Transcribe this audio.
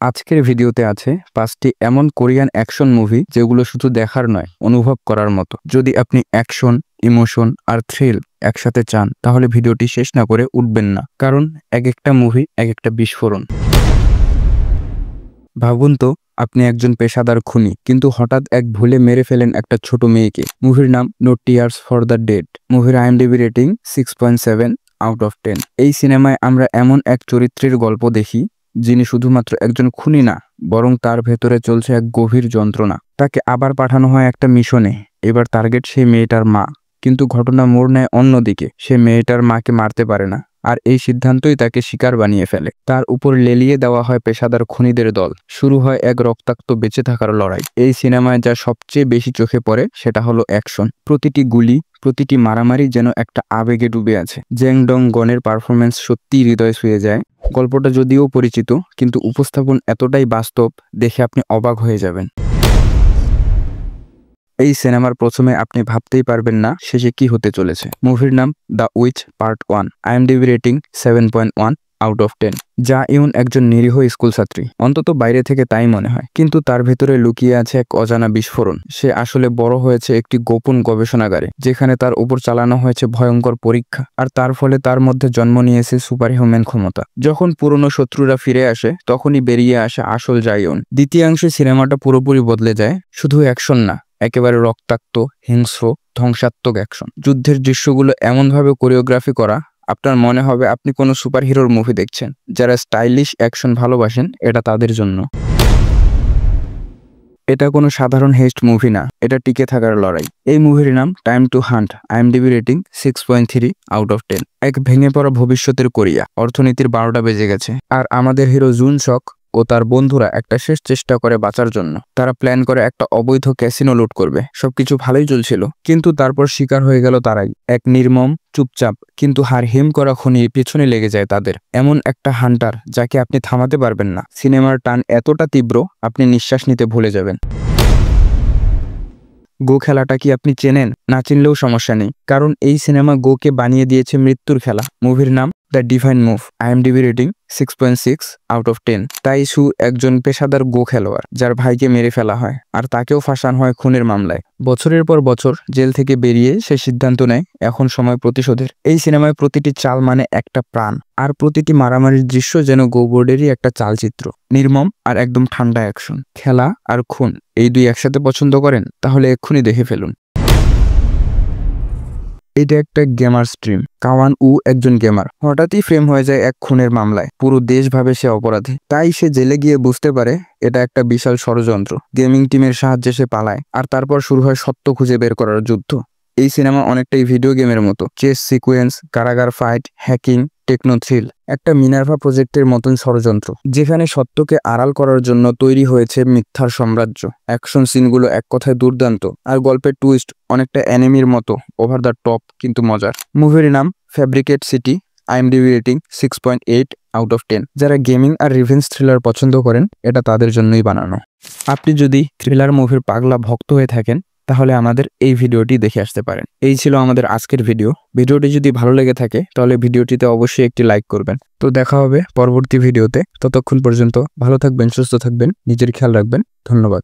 আজকের ভিডিওতে আছে 5টি এমন কোরিয়ান অ্যাকশন মুভি যেগুলো শুধু দেখার নয়, অনুভব করার মতো। যদি আপনি অ্যাকশন, ইমোশন আর থ্রিল একসাথে চান তাহলে ভিডিওটি শেষ না করে উঠবেন না, কারণ এক একটা মুভি এক একটা বিস্ফোরণ। ভাবুন তো, আপনি একজন পেশাদার খুনি, কিন্তু হঠাৎ এক ভুলে মেরে ফেলেন একটা ছোট মেয়েকে। মুভির নাম no tears for the dead. মুভির IMDb রেটিং 6.7 আউট অফ 10। এই সিনেমায় আমরা এমন এক চরিত্রের গল্প দেখি যিনি শুধুমাত্র একজন খুনি না, বরং তার ভেতরে চলছে এক গভীর যন্ত্রণা। তাকে আবার পাঠানো হয় একটা মিশনে। এবার টার্গেট সেই মেয়েটার মা, কিন্তু ঘটনা মোড় নেয় অন্যদিকে। সে মেয়েটার মাকে মারতে পারে না, আর এই সিদ্ধান্তই তাকে শিকার বানিয়ে ফেলে। তার উপর লেলিয়ে দেওয়া হয় পেশাদার খুনিদের দল। শুরু হয় এক রক্তাক্ত বেঁচে থাকার লড়াই। এই সিনেমায় যা সবচেয়ে বেশি চোখে পড়ে সেটা হলো অ্যাকশন। প্রতিটি গুলি, প্রতিটি মারামারি যেন একটা আবেগে ডুবে আছে। জেং ডং গনের পারফরমেন্স সত্যিই হৃদয় ছুঁয়ে যায়। গল্পটা যদিও পরিচিত, কিন্তু উপস্থাপন এতটাই বাস্তব, দেখে আপনি অবাক হয়ে যাবেন। এই সিনেমার প্রথমে আপনি ভাবতেই পারবেন না শেষে কি হতে চলেছে। মুভির নাম the which part 1। IMDb rating 7.1 out of 10। যা ইউন একজন নিরীহ স্কুল ছাত্রী, অন্তত বাইরে থেকে তাই মনে হয়, কিন্তু তার ভেতরে লুকিয়ে আছে এক অজানা বিস্ফোরণ। সে আসলে বড় হয়েছে একটি গোপন গবেষণাগারে, যেখানে তার উপর চালানো হয়েছে ভয়ঙ্কর পরীক্ষা, আর তার ফলে তার মধ্যে জন্ম নিয়েছে সুপারহিউম্যান ক্ষমতা। যখন পুরনো শত্রুরা ফিরে আসে, তখনই বেরিয়ে আসে আসল জাইয়ন। দ্বিতীয়াংশে সিনেমাটা পুরোপুরি বদলে যায়। শুধু অ্যাকশন না, একেবারে রক্তাক্ত, হিংস্র, ধ্বংসাত্মক অ্যাকশন। যুদ্ধের দৃশ্যগুলো এমনভাবে কোরিওগ্রাফি করা, আপনার মনে হবে আপনি কোনো সুপারহিরোর মুভি দেখছেন। যারা স্টাইলিশ অ্যাকশন ভালোবাসেন, এটা তাদের জন্য। এটা কোনো সাধারণ হেস্ট মুভি না, এটা টিকে থাকার লড়াই। এই মুভির নাম time to hunt. IMDb rating 6.3 out of 10। এক ভেঙে পড়া ভবিষ্যতের কোরিয়া, অর্থনীতির 12টা বেজে গেছে, আর আমাদের হিরো জুন সক ও তার বন্ধুরা একটা শেষ চেষ্টা করে বাঁচার জন্য। তারা প্ল্যান করে একটা অবৈধ ক্যাসিনো লুট করবে। সবকিছু ভালোই চলছিল, কিন্তু তারপর শিকার হয়ে গেল তারাই। এক নির্মম, চুপচাপ কিন্তু হারহিম করা খুনি পেছনে লেগে যায় তাদের। এমন একটা হান্টার যাকে আপনি থামাতে পারবেন না। সিনেমার টান এতটা তীব্র, আপনি নিঃশ্বাস নিতে ভুলে যাবেন। গো খেলাটা কি আপনি চেনেন? না চিনলেও সমস্যা নেই, কারণ এই সিনেমা গোকে বানিয়ে দিয়েছে মৃত্যুর খেলা। মুভির নাম the divine move. IMDb rating 6.6 out of 10। তাই সু একজন পেশাদার গো খেলোয়াড়, যার ভাইকে মেরে ফেলা হয়, আর তাকেও ফাঁসানো হয় খুনের মামলায়। বছরের পর বছর জেল থেকে বেরিয়ে সে সিদ্ধান্ত নেয় এখন সময় প্রতিশোধের। এই সিনেমায় প্রতিটি চাল মানে একটা প্রাণ, আর প্রতিটি মারামারির দৃশ্য যেন গো বোর্ডেরই একটা চালচিত্র। নির্মম আর একদম ঠান্ডা অ্যাকশন। খেলা আর খুন, এই দুই একসাথে পছন্দ করেন তাহলে এক্ষুনি দেখে ফেলুন। এটা একটা গেমার স্ট্রিম। কাওয়ান উ একজন গেমার, হঠাৎই ফ্রেম হয়ে যায় এক খুনের মামলায়। পুরো দেশ ভাবে সে অপরাধী, তাই সে জেলে গিয়ে বুঝতে পারে এটা একটা বিশাল ষড়যন্ত্র। গেমিং টিমের সাহায্যে সে পালায়, আর তারপর শুরু হয় সত্য খুঁজে বের করার যুদ্ধ। এই সিনেমা অনেকটাই ভিডিও গেমের মতো। চেস সিকোয়েন্স, কারাগার ফাইট, হ্যাকিং, টেকনো থ্রিল। একটা মিনার্ভা প্রজেক্টের মতন ষড়যন্ত্র, যেখানে সত্যকে আড়াল করার জন্য তৈরি হয়েছে মিথ্যার সাম্রাজ্য। অ্যাকশন সিনগুলো এক কথায় দুর্দান্ত, আর গল্পের টুইস্ট অনেকটা অ্যানিমির মতো ওভার দ্য টপ, কিন্তু মজার। মুভির নাম fabricate city. IMDb rating 6.8 out of 10। যারা গেমিং আর রিভেঞ্জ থ্রিলার পছন্দ করেন, এটা তাদের জন্যই বানানো। আপনি যদি থ্রিলার মুভির পাগলা ভক্ত হয়ে থাকেন, তাহলে আমাদের এই ভিডিওটি দেখে আসতে পারেন। এই ছিল আমাদের আজকের ভিডিও। ভিডিওটি যদি ভালো লেগে থাকে তাহলে ভিডিওটিতে অবশ্যই একটি লাইক করবেন। তো দেখা হবে পরবর্তী ভিডিওতে। ততক্ষণ পর্যন্ত ভালো থাকবেন, সুস্থ থাকবেন, নিজের খেয়াল রাখবেন। ধন্যবাদ।